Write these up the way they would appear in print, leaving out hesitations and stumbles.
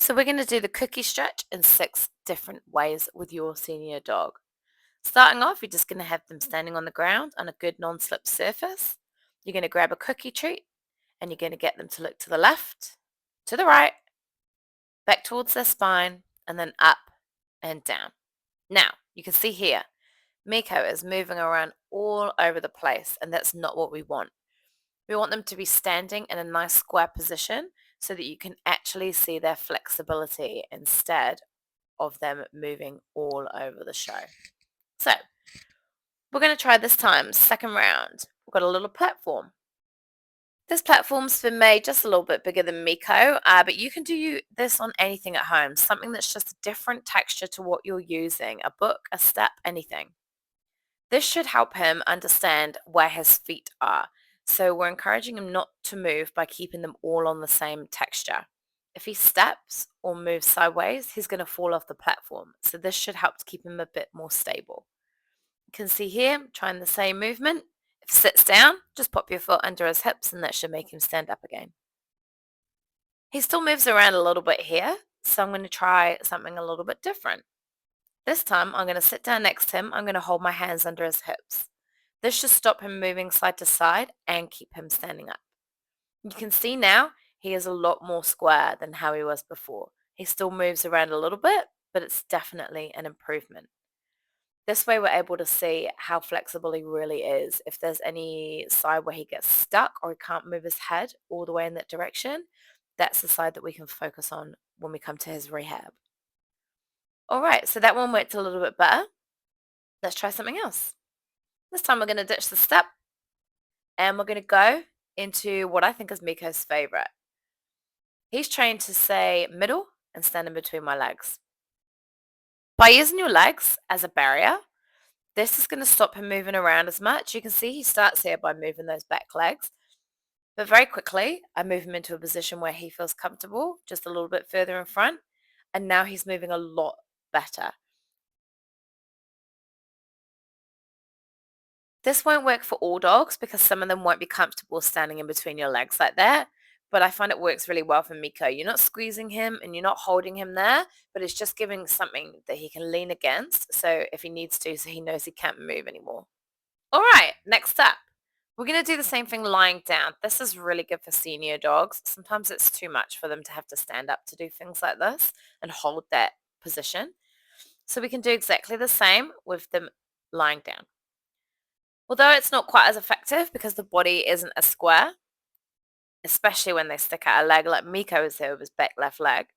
So we're going to do the cookie stretch in 6 different ways with your senior dog. Starting off, you're just going to have them standing on the ground on a good non-slip surface. You're going to grab a cookie treat and you're going to get them to look to the left, to the right, back towards their spine, and then up and down. Now, you can see here, Miko is moving around all over the place, and that's not what we want. We want them to be standing in a nice square position so that you can actually see their flexibility instead of them moving all over the show. So we're going to try this time, second round. We've got a little platform. This platform's been made just a little bit bigger than Miko, but you can do this on anything at home, something that's just a different texture to what you're using, a book, a step, anything. This should help him understand where his feet are. So we're encouraging him not to move by keeping them all on the same texture. If he steps or moves sideways, he's going to fall off the platform. So this should help to keep him a bit more stable. You can see here, trying the same movement. If he sits down, just pop your foot under his hips and that should make him stand up again. He still moves around a little bit here, so I'm going to try something a little bit different. This time, I'm going to sit down next to him. I'm going to hold my hands under his hips. This should stop him moving side to side and keep him standing up. You can see now he is a lot more square than how he was before. He still moves around a little bit, but it's definitely an improvement. This way we're able to see how flexible he really is. If there's any side where he gets stuck or he can't move his head all the way in that direction, that's the side that we can focus on when we come to his rehab. All right, so that one worked a little bit better. Let's try something else. This time we're going to ditch the step and we're going to go into what I think is Miko's favorite. He's trained to say middle and stand in between my legs. By using your legs as a barrier, this is going to stop him moving around as much. You can see he starts here by moving those back legs. But very quickly, I move him into a position where he feels comfortable, just a little bit further in front. And now he's moving a lot better. This won't work for all dogs because some of them won't be comfortable standing in between your legs like that. But I find it works really well for Miko. You're not squeezing him and you're not holding him there, but it's just giving something that he can lean against. So if he needs to, so he knows he can't move anymore. All right, next up. We're going to do the same thing lying down. This is really good for senior dogs. Sometimes it's too much for them to have to stand up to do things like this and hold that position. So we can do exactly the same with them lying down. Although it's not quite as effective because the body isn't a square, especially when they stick out a leg like Miko is here with his back left leg,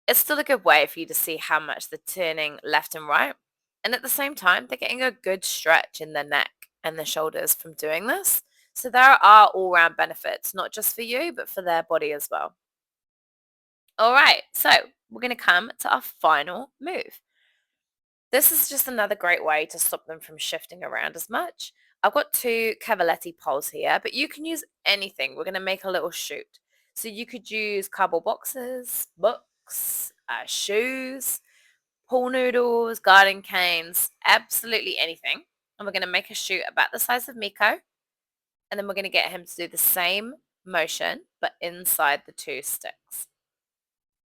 it's still a good way for you to see how much they're turning left and right. And at the same time, they're getting a good stretch in their neck and their shoulders from doing this. So there are all-round benefits, not just for you, but for their body as well. All right, so we're going to come to our final move. This is just another great way to stop them from shifting around as much. I've got 2 Cavaletti poles here, but you can use anything. We're going to make a little shoot. So you could use cardboard boxes, books, shoes, pool noodles, garden canes, absolutely anything. And we're going to make a shoot about the size of Miko. And then we're going to get him to do the same motion, but inside the 2 sticks.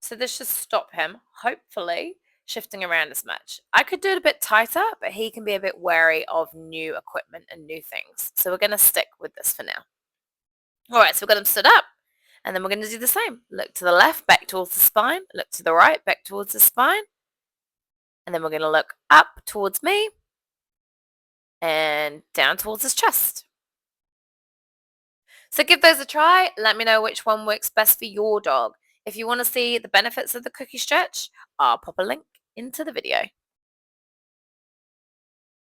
So this should stop him, hopefully, shifting around as much. I could do it a bit tighter, but he can be a bit wary of new equipment and new things. So we're going to stick with this for now. All right, so we've got him stood up. And then we're going to do the same. Look to the left, back towards the spine. Look to the right, back towards the spine. And then we're going to look up towards me and down towards his chest. So give those a try. Let me know which one works best for your dog. If you want to see the benefits of the cookie stretch, I'll pop a link into the video.